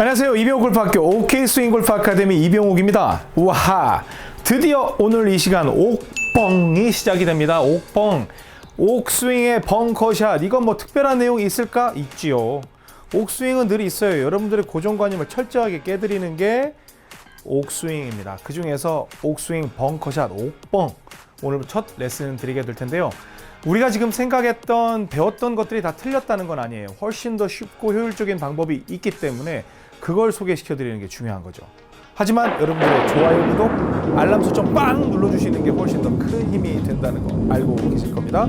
안녕하세요. 이병옥 골프학교 OK스윙 골프 아카데미 이병옥입니다. 우와, 드디어 오늘 이 시간 옥뻥이 시작이 됩니다. 옥뻥, 옥스윙의 벙커샷. 이건 뭐 특별한 내용이 있을까? 있지요. 옥스윙은 늘 있어요. 여러분들의 고정관념을 철저하게 깨드리는 게 옥스윙입니다. 그 중에서 옥스윙 벙커샷, 옥뻥, 오늘 첫 레슨 드리게 될 텐데요. 우리가 지금 생각했던, 배웠던 것들이 다 틀렸다는 건 아니에요. 훨씬 더 쉽고 효율적인 방법이 있기 때문에 그걸 소개시켜 드리는 게 중요한 거죠. 하지만 여러분들의 좋아요, 구독, 알람 설정 빵 눌러주시는 게 훨씬 더 큰 힘이 된다는 거 알고 계실 겁니다.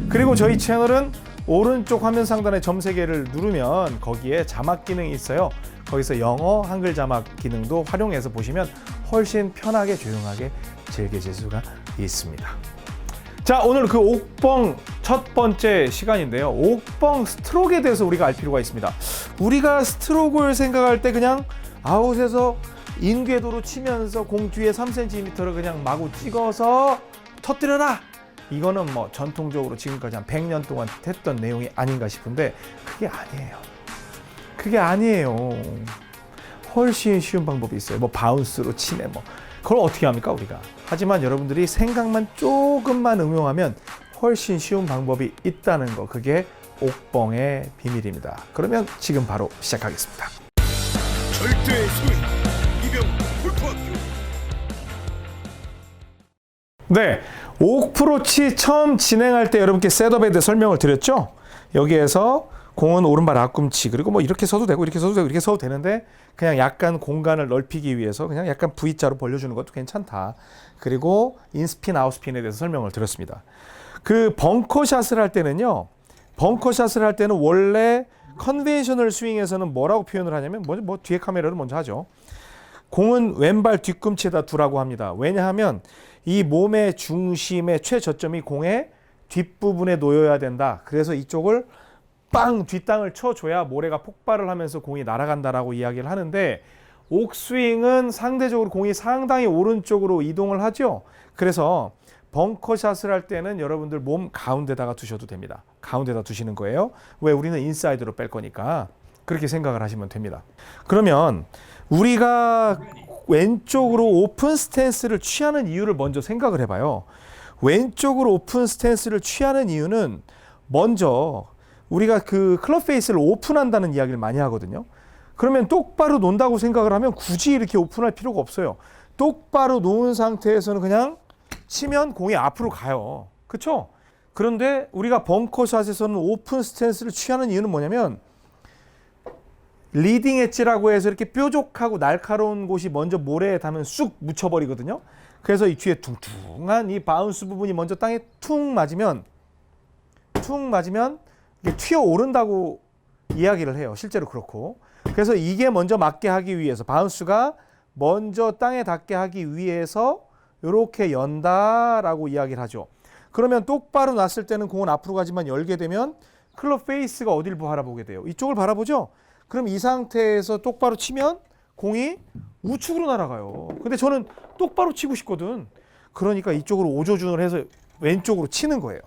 그리고 저희 채널은 오른쪽 화면 상단에 점 3개를 누르면 거기에 자막 기능이 있어요. 거기서 영어, 한글 자막 기능도 활용해서 보시면 훨씬 편하게 조용하게 즐기실 수가 있습니다. 자, 오늘 그 옥뻥 첫 번째 시간인데요. 옥뻥 스트로크에 대해서 우리가 알 필요가 있습니다. 우리가 스트로크를 생각할 때 그냥 아웃에서 인궤도로 치면서 공 뒤에 3cm를 그냥 마구 찍어서 터뜨려라! 이거는 뭐 전통적으로 지금까지 한 100년 동안 했던 내용이 아닌가 싶은데 그게 아니에요. 그게 아니에요. 훨씬 쉬운 방법이 있어요. 뭐 바운스로 치네 뭐. 그걸 어떻게 합니까 우리가? 하지만 여러분들이 생각만 조금만 응용하면 훨씬 쉬운 방법이 있다는 거, 그게 옥뻥의 비밀입니다. 그러면 지금 바로 시작하겠습니다. 절대의 스윙 이병옥 골프학교. 네, 옥프로치 처음 진행할 때 여러분께 셋업에 대해 설명을 드렸죠? 여기에서 공은 오른발 앞꿈치, 그리고 뭐 이렇게 서도 되고 이렇게 서도 되고 이렇게 서도 되는데 그냥 약간 공간을 넓히기 위해서 그냥 약간 V자로 벌려주는 것도 괜찮다. 그리고 인스핀, 아웃스핀에 대해서 설명을 드렸습니다. 그 벙커샷을 할 때는요, 벙커샷을 할 때는 원래 컨벤셔널 스윙에서는 뭐라고 표현을 하냐면 뭐 뒤에 카메라를 먼저 하죠. 공은 왼발 뒤꿈치에다 두라고 합니다. 왜냐하면 이 몸의 중심의 최저점이 공의 뒷부분에 놓여야 된다. 그래서 이쪽을 빵 뒷땅을 쳐줘야 모래가 폭발을 하면서 공이 날아간다라고 이야기를 하는데, 옥스윙은 상대적으로 공이 상당히 오른쪽으로 이동을 하죠. 그래서 벙커샷을 할 때는 여러분들 몸 가운데다가 두셔도 됩니다. 가운데다 두시는 거예요. 왜? 우리는 인사이드로 뺄 거니까. 그렇게 생각을 하시면 됩니다. 그러면 우리가 왼쪽으로 오픈 스탠스를 취하는 이유를 먼저 생각을 해봐요. 왼쪽으로 오픈 스탠스를 취하는 이유는 먼저 우리가 그 클럽 페이스를 오픈한다는 이야기를 많이 하거든요. 그러면 똑바로 논다고 생각을 하면 굳이 이렇게 오픈할 필요가 없어요. 똑바로 놓은 상태에서는 그냥 치면 공이 앞으로 가요. 그렇죠? 그런데 우리가 벙커샷에서는 오픈 스탠스를 취하는 이유는 뭐냐면, 리딩 엣지라고 해서 이렇게 뾰족하고 날카로운 곳이 먼저 모래에 닿으면 쑥 묻혀버리거든요. 그래서 이 뒤에 퉁퉁한 이 바운스 부분이 먼저 땅에 퉁 맞으면 이게 튀어오른다고 이야기를 해요. 실제로 그렇고. 그래서 이게 먼저 맞게 하기 위해서, 바운스가 먼저 땅에 닿게 하기 위해서 이렇게 연다라고 이야기를 하죠. 그러면 똑바로 놨을 때는 공은 앞으로 가지만 열게 되면 클럽 페이스가 어디를 바라보게 돼요? 이쪽을 바라보죠? 그럼 이 상태에서 똑바로 치면 공이 우측으로 날아가요. 근데 저는 똑바로 치고 싶거든. 그러니까 이쪽으로 오조준을 해서 왼쪽으로 치는 거예요.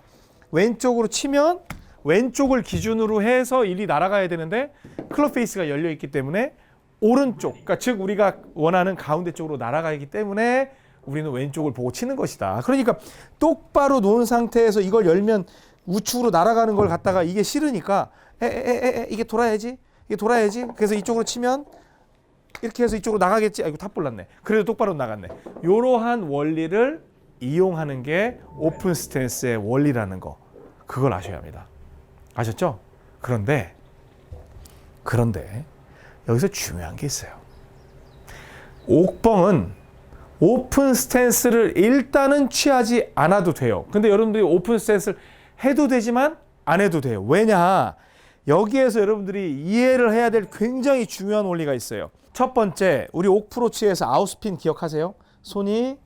왼쪽으로 치면 왼쪽을 기준으로 해서 일이 날아가야 되는데 클럽 페이스가 열려 있기 때문에 오른쪽, 그러니까 즉 우리가 원하는 가운데 쪽으로 날아가기 때문에 우리는 왼쪽을 보고 치는 것이다. 그러니까 똑바로 놓은 상태에서 이걸 열면 우측으로 날아가는 걸 갖다가 이게 싫으니까 이게 돌아야지. 그래서 이쪽으로 치면 이렇게 해서 이쪽으로 나가겠지. 아이고 탑볼 났네. 그래도 똑바로 나갔네. 이러한 원리를 이용하는 게 오픈 스탠스의 원리라는 거. 그걸 아셔야 합니다. 아셨죠? 그런데 여기서 중요한 게 있어요. 옥뻥은 오픈 스탠스를 일단은 취하지 않아도 돼요. 근데 여러분들이 오픈 스탠스를 해도 되지만 안 해도 돼요. 왜냐? 여기에서 여러분들이 이해를 해야 될 굉장히 중요한 원리가 있어요. 첫 번째, 우리 옥프로치에서 아웃스핀 기억하세요? 손이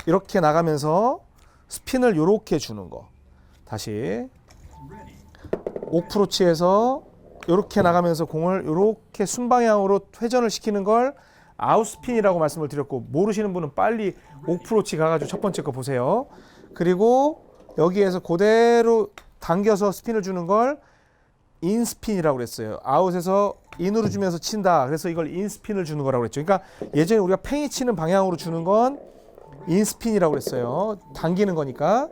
이렇게 나가면서 스핀을 이렇게 주는 거. 다시. 옥프로치에서 이렇게 나가면서 공을 이렇게 순방향으로 회전을 시키는 걸 아웃스핀이라고 말씀을 드렸고, 모르시는 분은 빨리 옥프로치 가가지고 첫 번째 거 보세요. 그리고 여기에서 그대로 당겨서 스핀을 주는 걸 인스핀이라고 그랬어요. 아웃에서 인으로 주면서 친다. 그래서 이걸 인스핀을 주는 거라고 그랬죠. 그러니까 예전에 우리가 팽이 치는 방향으로 주는 건 인스핀이라고 그랬어요. 당기는 거니까.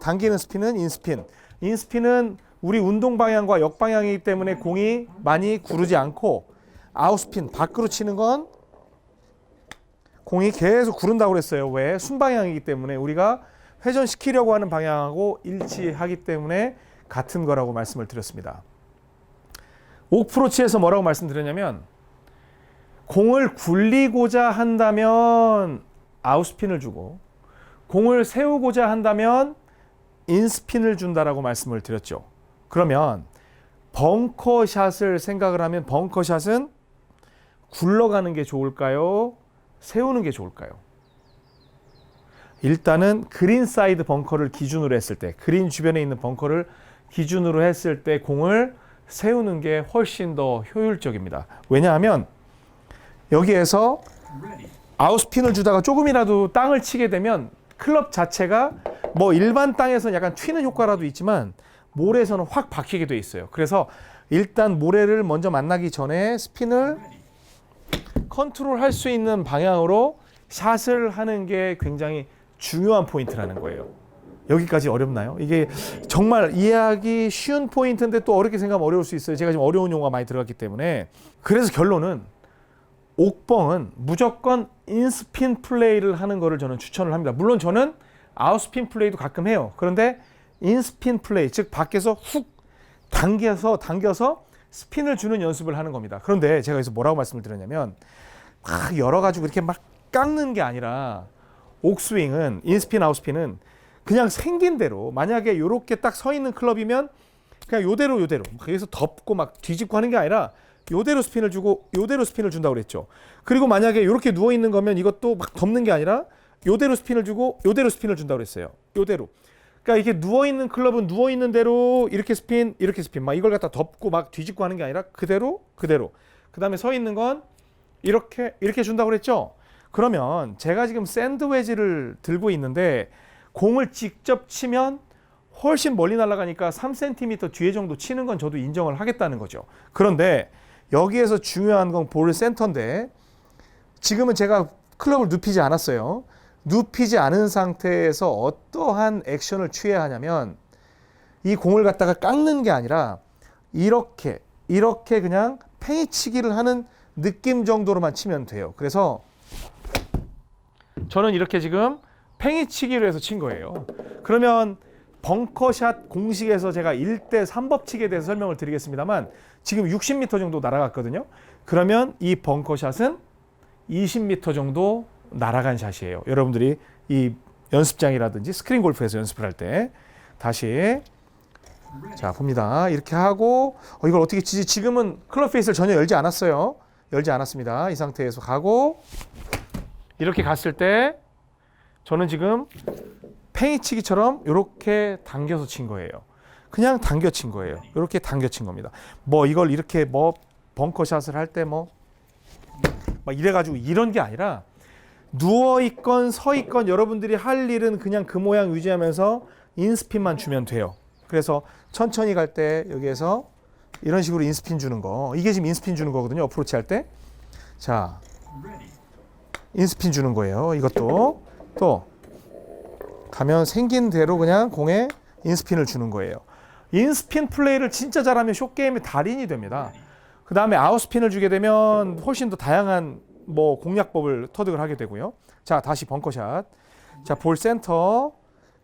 당기는 스핀은 인스핀. 인스핀은 우리 운동 방향과 역방향이기 때문에 공이 많이 구르지 않고, 아웃스핀 밖으로 치는 건 공이 계속 구른다고 그랬어요. 왜? 순방향이기 때문에 우리가 회전시키려고 하는 방향하고 일치하기 때문에 같은 거라고 말씀을 드렸습니다. 옥프로치에서 뭐라고 말씀드렸냐면, 공을 굴리고자 한다면 아웃스핀을 주고 공을 세우고자 한다면 인스핀을 준다라고 말씀을 드렸죠. 그러면 벙커샷을 생각을 하면 벙커샷은 굴러가는 게 좋을까요? 세우는 게 좋을까요? 일단은 그린 사이드 벙커를 기준으로 했을 때, 그린 주변에 있는 벙커를 기준으로 했을 때 공을 세우는 게 훨씬 더 효율적입니다. 왜냐하면 여기에서 아웃스핀을 주다가 조금이라도 땅을 치게 되면 클럽 자체가 뭐 일반 땅에서는 약간 튀는 효과라도 있지만 모래에서는 확 박히게 돼 있어요. 그래서 일단 모래를 먼저 만나기 전에 스핀을 컨트롤할 수 있는 방향으로 샷을 하는 게 굉장히 중요한 포인트라는 거예요. 여기까지 어렵나요? 이게 정말 이해하기 쉬운 포인트인데 또 어렵게 생각하면 어려울 수 있어요. 제가 지금 어려운 용어가 많이 들어갔기 때문에. 그래서 결론은 옥벙은 무조건 인스핀 플레이를 하는 거를 저는 추천을 합니다. 물론 저는 아웃스핀 플레이도 가끔 해요. 그런데 인스핀 플레이, 즉 밖에서 훅 당겨서 스핀을 주는 연습을 하는 겁니다. 그런데 제가 여기서 뭐라고 말씀을 드렸냐면, 막 열어가지고 이렇게 막 깎는 게 아니라 옥스윙은, 인스핀, 아웃스핀은 그냥 생긴 대로, 만약에 이렇게 딱 서 있는 클럽이면 그냥 요대로 여기서 덮고 막 뒤집고 하는 게 아니라 요대로 스핀을 주고 요대로 스핀을 준다고 그랬죠. 그리고 만약에 이렇게 누워 있는 거면 이것도 막 덮는 게 아니라 요대로 스핀을 주고 요대로 스핀을 준다고 그랬어요. 요대로. 그러니까 이게 누워 있는 클럽은 누워 있는 대로 이렇게 스핀 막 이걸 갖다 덮고 막 뒤집고 하는 게 아니라 그대로. 그다음에 서 있는 건 이렇게 준다고 그랬죠. 그러면 제가 지금 샌드웨지를 들고 있는데 공을 직접 치면 훨씬 멀리 날아가니까 3cm 뒤에 정도 치는 건 저도 인정을 하겠다는 거죠. 그런데 여기에서 중요한 건 볼 센터인데, 지금은 제가 클럽을 눕히지 않았어요. 눕히지 않은 상태에서 어떠한 액션을 취해야 하냐면, 이 공을 갖다가 깎는 게 아니라 이렇게 그냥 팽이치기를 하는 느낌 정도로만 치면 돼요. 그래서 저는 이렇게 지금 팽이치기로 해서 친 거예요. 그러면 벙커샷 공식에서 제가 1대 3법칙에 대해서 설명을 드리겠습니다만, 지금 60m 정도 날아갔거든요. 그러면 이 벙커샷은 20m 정도 날아간 샷이에요. 여러분들이 이 연습장이라든지 스크린 골프에서 연습을 할 때 다시 자 봅니다. 이렇게 하고 이걸 어떻게 치지? 지금은 클럽 페이스를 전혀 열지 않았어요. 열지 않았습니다. 이 상태에서 가고 이렇게 갔을 때 저는 지금 팽이치기처럼 이렇게 당겨서 친 거예요. 그냥 당겨 친 거예요. 이렇게 당겨 친 겁니다. 뭐 이걸 이렇게 뭐 벙커샷을 할 때 뭐 막 이래가지고 이런 게 아니라 누워 있건 서 있건 여러분들이 할 일은 그냥 그 모양 유지하면서 인스핀만 주면 돼요. 그래서 천천히 갈 때 여기에서 이런 식으로 인스핀 주는 거, 이게 지금 인스핀 주는 거거든요. 어프로치 할 때. 자, 인스핀 주는 거예요. 이것도 또 가면 생긴 대로 그냥 공에 인스핀을 주는 거예요. 인스핀 플레이를 진짜 잘하면 숏게임의 달인이 됩니다. 그 다음에 아웃스핀을 주게 되면 훨씬 더 다양한 뭐 공략법을 터득을 하게 되고요. 자, 다시 벙커샷. 자, 볼 센터.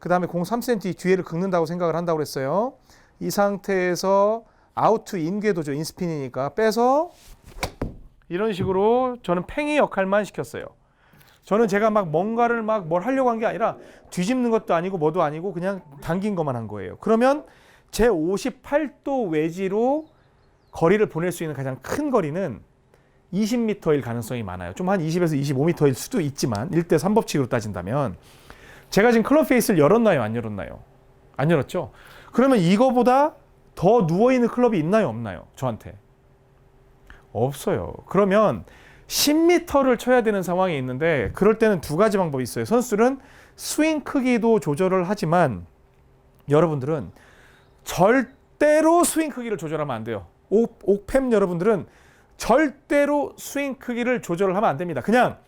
그 다음에 공 3cm 뒤에를 긁는다고 생각을 한다고 그랬어요. 이 상태에서 아웃 투 인 궤도죠. 인스핀이니까 빼서 이런 식으로 저는 팽이 역할만 시켰어요. 저는 제가 막 뭔가를 막 뭘 하려고 한 게 아니라 뒤집는 것도 아니고 뭐도 아니고 그냥 당긴 것만 한 거예요. 그러면 제 58도 외지로 거리를 보낼 수 있는 가장 큰 거리는 20m일 가능성이 많아요. 좀 한 20에서 25m일 수도 있지만 1대 3법칙으로 따진다면 제가 지금 클럽 페이스를 열었나요? 안 열었나요? 안 열었죠? 그러면 이거보다 더 누워있는 클럽이 있나요? 없나요? 저한테? 없어요. 그러면 10m를 쳐야 되는 상황이 있는데 그럴 때는 두 가지 방법이 있어요. 선수들은 스윙 크기도 조절을 하지만 여러분들은 절대 절대로 스윙 크기를 조절하면 안 돼요. 옥팸 여러분들은 절대로 스윙 크기를 조절을 하면 안 됩니다. 그냥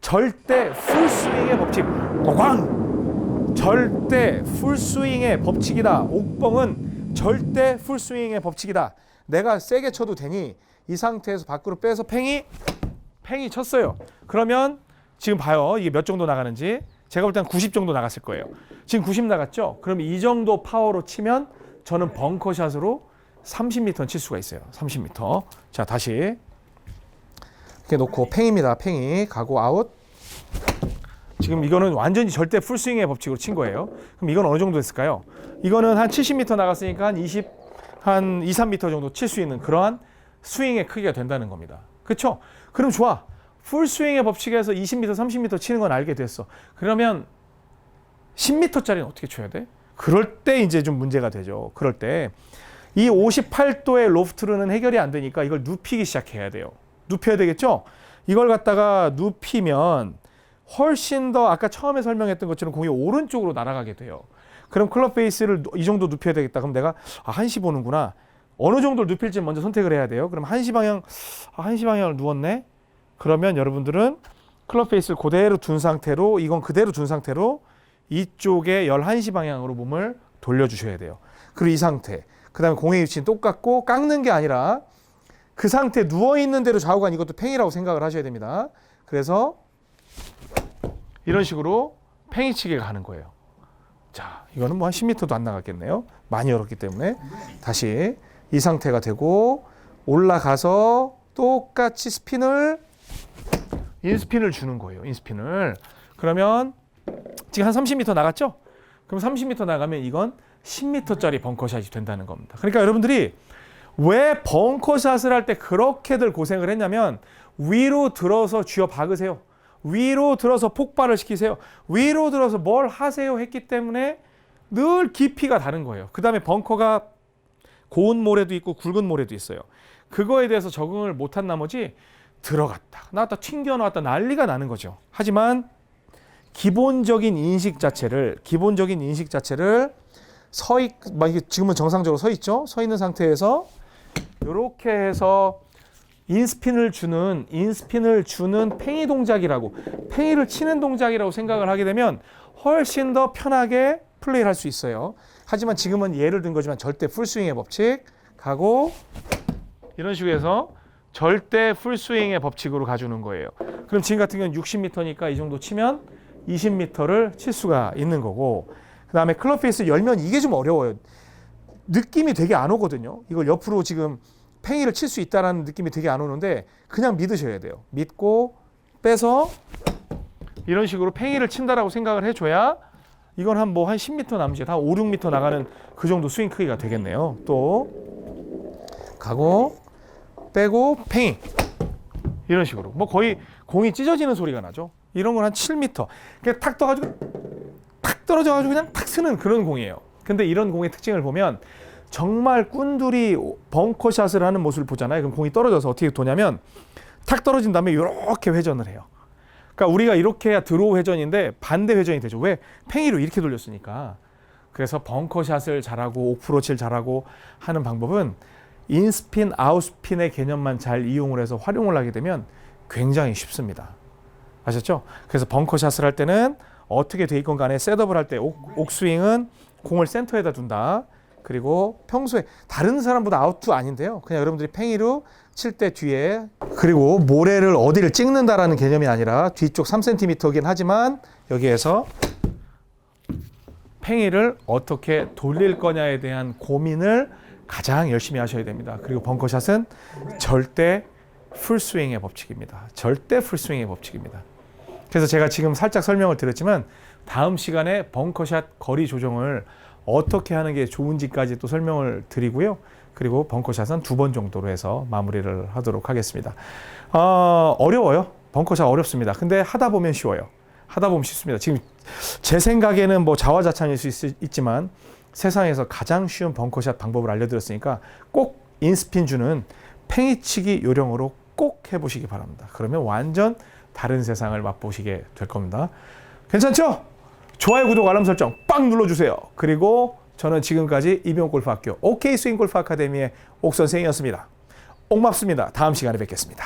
절대 풀스윙의 법칙. 고광! 절대 풀스윙의 법칙이다. 옥뻥은 절대 풀스윙의 법칙이다. 내가 세게 쳐도 되니 이 상태에서 밖으로 빼서 팽이 쳤어요. 그러면 지금 봐요. 이게 몇 정도 나가는지. 제가 볼 때는 90 정도 나갔을 거예요. 지금 90 나갔죠? 그럼 이 정도 파워로 치면 저는 벙커샷으로 30m는 칠 수가 있어요. 30m. 자, 다시 이렇게 놓고 팽입니다. 팽이 가고 아웃. 지금 이거는 완전히 절대 풀스윙의 법칙으로 친 거예요. 그럼 이건 어느 정도 됐을까요? 이거는 한 70m 나갔으니까 한 2, 3m 정도 칠 수 있는 그러한 스윙의 크기가 된다는 겁니다. 그렇죠? 그럼 좋아. 풀스윙의 법칙에서 20m, 30m 치는 건 알게 됐어. 그러면 10m짜리는 어떻게 쳐야 돼? 그럴 때 이제 좀 문제가 되죠. 그럴 때 이 58도의 로프트로는 해결이 안 되니까 이걸 눕히기 시작해야 돼요. 눕혀야 되겠죠? 이걸 갖다가 눕히면 훨씬 더 아까 처음에 설명했던 것처럼 공이 오른쪽으로 날아가게 돼요. 그럼 클럽 페이스를 이 정도 눕혀야 되겠다. 그럼 내가 한시 보는구나. 어느 정도를 눕힐지 먼저 선택을 해야 돼요. 그럼 한시 방향을 누웠네. 그러면 여러분들은 클럽 페이스를 그대로 둔 상태로 이건 그대로 둔 상태로 이쪽에 11시 방향으로 몸을 돌려주셔야 돼요. 그리고 이 상태. 그 다음에 공의 위치는 똑같고 깎는 게 아니라 그 상태 누워있는 대로 좌우간 이것도 팽이라고 생각을 하셔야 됩니다. 그래서 이런 식으로 팽이치기가 가는 거예요. 자, 이거는 뭐 한 10m도 안 나갔겠네요. 많이 열었기 때문에. 다시 이 상태가 되고 올라가서 똑같이 인스핀을 주는 거예요. 인스핀을. 그러면 지금 한 30m 나갔죠? 그럼 30m 나가면 이건 10m짜리 벙커샷이 된다는 겁니다. 그러니까 여러분들이 왜 벙커샷을 할 때 그렇게들 고생을 했냐면 위로 들어서 쥐어 박으세요. 위로 들어서 폭발을 시키세요. 위로 들어서 뭘 하세요 했기 때문에 늘 깊이가 다른 거예요. 그 다음에 벙커가 고운 모래도 있고 굵은 모래도 있어요. 그거에 대해서 적응을 못한 나머지 들어갔다 나왔다 튕겨나왔다 난리가 나는 거죠. 하지만 기본적인 인식 자체를 지금은 정상적으로 서 있죠. 서 있는 상태에서 이렇게 해서 인스핀을 주는 팽이 동작이라고, 팽이를 치는 동작이라고 생각을 하게 되면 훨씬 더 편하게 플레이를 할 수 있어요. 하지만 지금은 예를 든 거지만 절대 풀스윙의 법칙 가고 이런 식으로 해서 절대 풀스윙의 법칙으로 가주는 거예요. 그럼 지금 같은 경우는 60m니까 이 정도 치면 20m를 칠 수가 있는 거고, 그 다음에 클럽 페이스 열면 이게 좀 어려워요. 느낌이 되게 안 오거든요. 이걸 옆으로 지금 팽이를 칠 수 있다는 느낌이 되게 안 오는데 그냥 믿으셔야 돼요. 믿고 빼서 이런 식으로 팽이를 친다라고 생각을 해줘야 이건 한 10m 남짓, 한 5, 6m 나가는 그 정도 스윙 크기가 되겠네요. 또 가고 빼고 팽이 이런 식으로 거의 공이 찢어지는 소리가 나죠. 이런 건 한 7m. 그냥 탁 떨어져가지고 그냥 탁 쓰는 그런 공이에요. 근데 이런 공의 특징을 보면 정말 꾼들이 벙커샷을 하는 모습을 보잖아요. 그럼 공이 떨어져서 어떻게 도냐면 탁 떨어진 다음에 이렇게 회전을 해요. 그러니까 우리가 이렇게 해야 드로우 회전인데 반대 회전이 되죠. 왜? 팽이로 이렇게 돌렸으니까. 그래서 벙커샷을 잘하고 옥프로치를 잘하고 하는 방법은 인스핀, 아웃스핀의 개념만 잘 이용을 해서 활용을 하게 되면 굉장히 쉽습니다. 아셨죠? 그래서 벙커샷을 할 때는 어떻게 돼 있건 간에 셋업을 할 때 옥스윙은 공을 센터에다 둔다. 그리고 평소에 다른 사람보다 아웃도 아닌데요. 그냥 여러분들이 팽이로 칠 때 뒤에, 그리고 모래를 어디를 찍는다라는 개념이 아니라 뒤쪽 3cm이긴 하지만 여기에서 팽이를 어떻게 돌릴 거냐에 대한 고민을 가장 열심히 하셔야 됩니다. 그리고 벙커샷은 절대 풀스윙의 법칙입니다. 절대 풀스윙의 법칙입니다. 그래서 제가 지금 살짝 설명을 드렸지만 다음 시간에 벙커샷 거리 조정을 어떻게 하는 게 좋은지까지 또 설명을 드리고요. 그리고 벙커샷은 2번 정도로 해서 마무리를 하도록 하겠습니다. 어려워요. 벙커샷 어렵습니다. 근데 하다 보면 쉬워요. 하다 보면 쉽습니다. 지금 제 생각에는 자화자찬일 수 있지만 세상에서 가장 쉬운 벙커샷 방법을 알려드렸으니까 꼭 인스핀 주는 팽이치기 요령으로 꼭 해보시기 바랍니다. 그러면 완전 다른 세상을 맛보시게 될 겁니다. 괜찮죠? 좋아요, 구독, 알람 설정 빵 눌러주세요. 그리고 저는 지금까지 이병골프학교 OK 스윙 골프 아카데미의 옥 선생이었습니다. 옥맙습니다. 다음 시간에 뵙겠습니다.